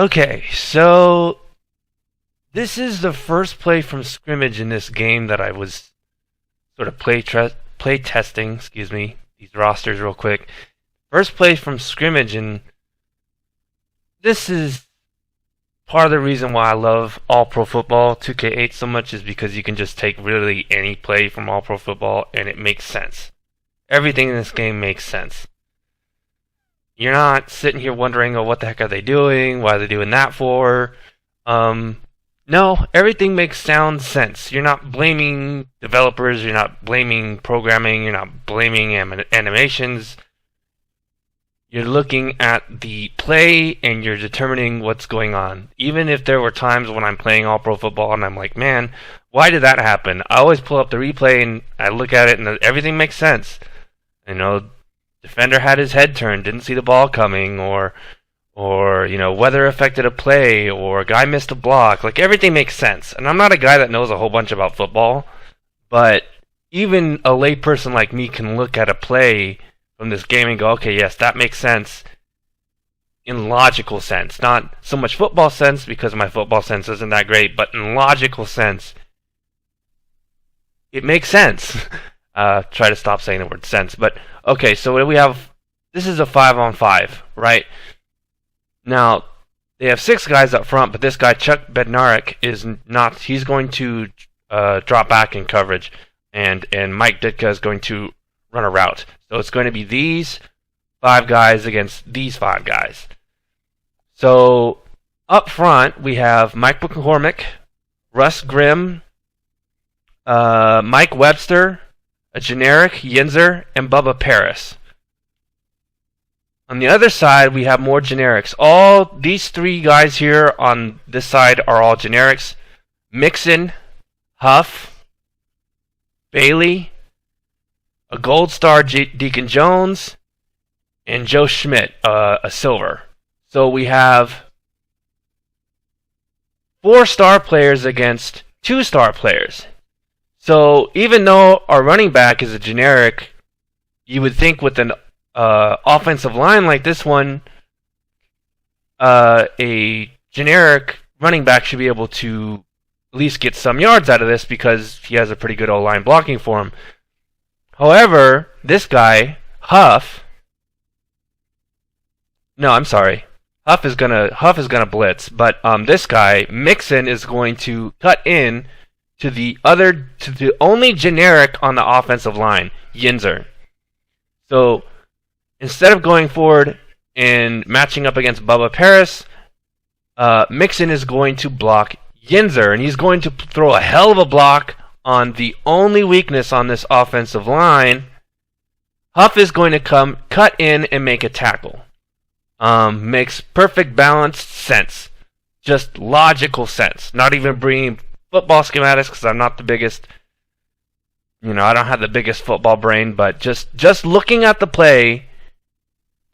Okay, so this is the first play from scrimmage in this game that I was sort of play testing, these rosters real quick. First play from scrimmage, and this is part of the reason why I love All Pro Football 2K8 so much, is because you can just take really any play from All Pro Football and it makes sense. Everything in this game makes sense. You're not sitting here wondering, oh, what the heck are they doing? Why are they doing that for? No, everything makes sound sense. You're not blaming developers, you're not blaming programming, you're not blaming animations. You're looking at the play and you're determining what's going on. Even if there were times when I'm playing All Pro Football and I'm like, man, why did that happen? I always pull up the replay and I look at it and everything makes sense. Defender had his head turned, didn't see the ball coming, or weather affected a play, or a guy missed a block. Like, everything makes sense. And I'm not a guy that knows a whole bunch about football, but even a layperson like me can look at a play from this game and go, okay, yes, that makes sense in logical sense. Not so much football sense, because my football sense isn't that great, but in logical sense, it makes sense. Try to stop saying the word sense. But, okay, so we have, this is a 5-on-5, right? Now, they have 6 guys up front, but this guy, Chuck Bednarik, is not, he's going to drop back in coverage, and Mike Ditka is going to run a route. So it's going to be these 5 guys against these 5 guys. So, up front, we have Mike McCormick, Russ Grimm, Mike Webster, a generic, Yinzer, and Bubba Paris. On the other side, we have more generics. All these 3 guys here on this side are all generics. Mixon, Huff, Bailey, a gold star Deacon Jones, and Joe Schmidt, a silver. So we have 4 star players against 2 star players. So even though our running back is a generic, you would think with an offensive line like this one, a generic running back should be able to at least get some yards out of this because he has a pretty good O-line blocking for him. However, this guy, Huff is gonna blitz, but this guy, Mixon, is going to cut in to the only generic on the offensive line, Yinzer. So instead of going forward and matching up against Bubba Paris, Mixon is going to block Yinzer, and he's going to throw a hell of a block on the only weakness on this offensive line. Huff is going to cut in and make a tackle. Makes perfect balanced sense. Just logical sense. Not even bringing football schematics, because I'm not the biggest, I don't have the biggest football brain, but just looking at the play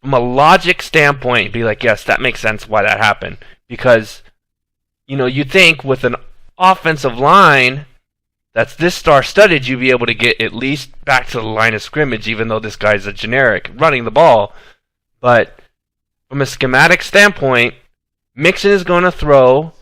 from a logic standpoint, be like, yes, that makes sense why that happened. Because, you think with an offensive line that's this star-studded, you'd be able to get at least back to the line of scrimmage, even though this guy's a generic running the ball. But from a schematic standpoint, Mixon is going to throw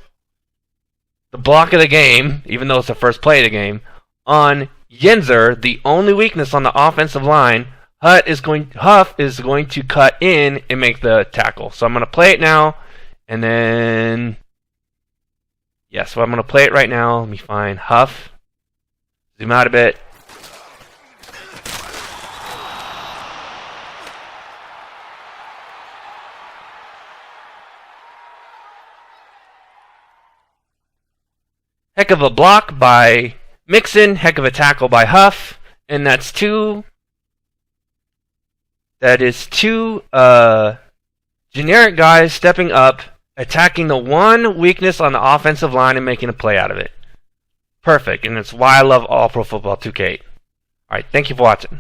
the block of the game, even though it's the first play of the game, on Yinzer, the only weakness on the offensive line. Huff is going to cut in and make the tackle. So I'm going to play it now, and then so I'm going to play it right now. Let me find Huff. Zoom out a bit. Heck of a block by Mixon, heck of a tackle by Huff, and that is two generic guys stepping up, attacking the one weakness on the offensive line and making a play out of it. Perfect, and it's why I love All Pro Football 2K8. Alright, thank you for watching.